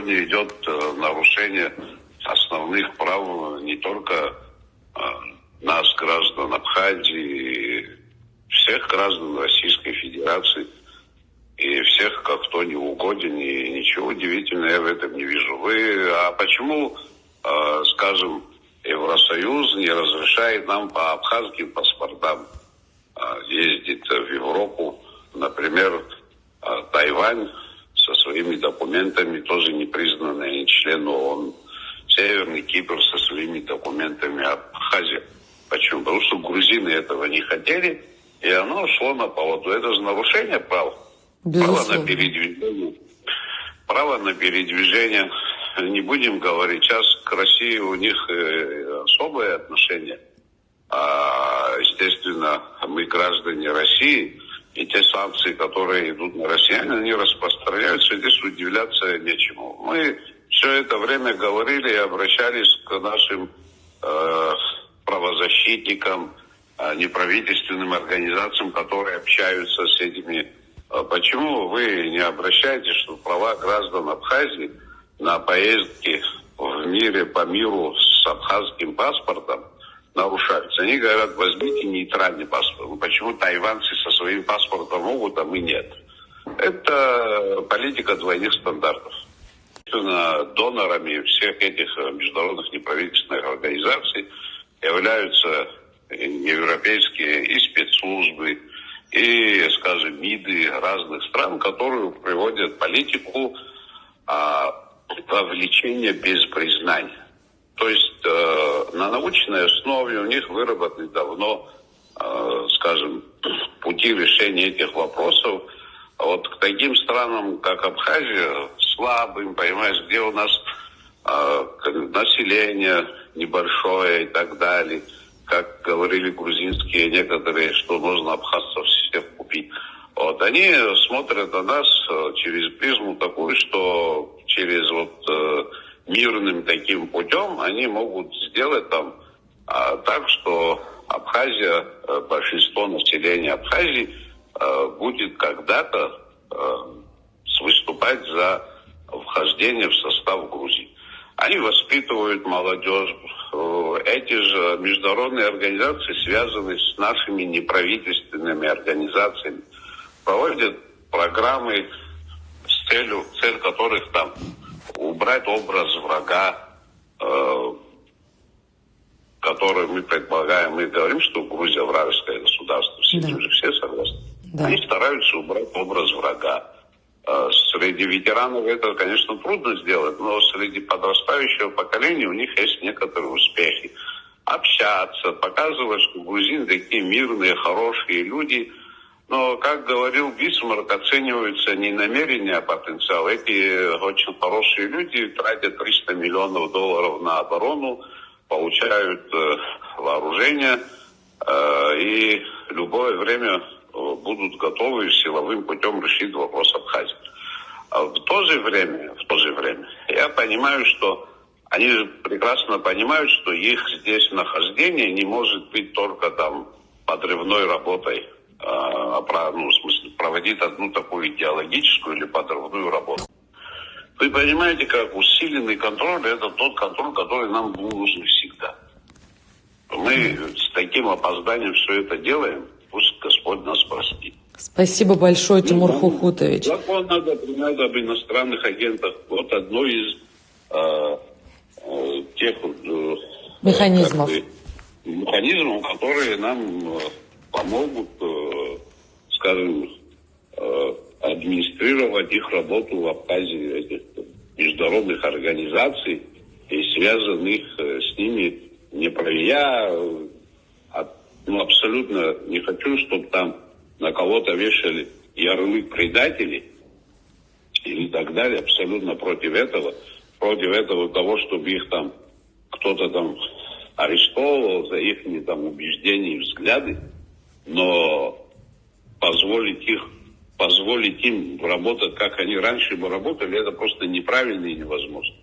сегодня идет нарушение основных прав не только нас, граждан Абхазии, всех граждан Российской Федерации и всех, кто не угоден, и ничего удивительного я в этом не вижу. А почему, скажем, Евросоюз не разрешает нам по абхазским паспортам ездить в Европу? Например, Тайвань со своими документами, тоже не признанный член ООН, Северный Кипр со своими документами, Абхазия. Почему? Потому что грузины этого не хотели, и оно шло на поводу. Это же нарушение прав. Право на передвижение. Не будем говорить. Сейчас к России у них особое отношение. Естественно, мы граждане России, и те санкции, которые идут на россиян, они распространяются, и здесь удивляться нечему. Мы все это время говорили и обращались к нашим правозащитникам, неправительственным организациям, которые общаются с этими. Почему вы не обращаетесь, что права граждан Абхазии на поездки в мире, по миру с абхазским паспортом нарушаются? Они говорят, возьмите нейтральный паспорт. Почему тайваньцы со своим паспортом могут, а мы нет? Это политика двойных стандартов. Донорами всех этих международных неправительственных организаций являются европейские и спецслужбы, и, скажем, МИДы разных стран, которые приводят политику вовлечения без признания. То есть на научной основе у них выработаны давно, скажем, пути решения этих вопросов. Вот к таким странам, как Абхазия, слабым, понимаешь, где у нас население небольшое и так далее, как говорили грузинские некоторые, что можно абхазцев всех купить. Вот они смотрят на нас через призму такую, что через мирным таким путем они могут сделать там так, что Абхазия, большинство населения Абхазии будет когда-то выступать за вхождение в состав Грузии. Они воспитывают молодежь. Эти же международные организации связаны с нашими неправительственными организациями, проводят программы цель которых там убрать образ врага, который мы предполагаем, мы говорим, что Грузия вражеское государство, с этим же все согласны. Да. Они стараются убрать образ врага. Среди ветеранов это, конечно, трудно сделать, но среди подрастающего поколения у них есть некоторые успехи. Общаться, показывать, что грузины такие мирные, хорошие люди. Но, как говорил Бисмарк, оцениваются не намерения, а потенциал. Эти очень хорошие люди тратят $300 миллионов на оборону, получают вооружение и любое время будут готовы силовым путем решить вопрос Абхазии. В то же время, я понимаю, что они прекрасно понимают, что их здесь нахождение не может быть только там подрывной работой, в смысле проводить одну такую идеологическую или подрывную работу. Вы понимаете, как усиленный контроль – это тот контроль, который нам нужен всегда. Мы с таким опозданием все это делаем. Пусть Господь нас простит. Спасибо большое, Тимур Хухутович. Закон надо принять об иностранных агентах. Вот одно из тех механизмов, которые нам помогут, скажем, администрировать их работу в Абхазии, этих международных организаций и связанных с ними я абсолютно не хочу, чтобы там на кого-то вешали ярлык предателей или так далее. Абсолютно против этого. Против этого того, чтобы их там кто-то там арестовывал за их там убеждения и взгляды. Но позволить им работать, как они раньше бы работали, это просто неправильно и невозможно.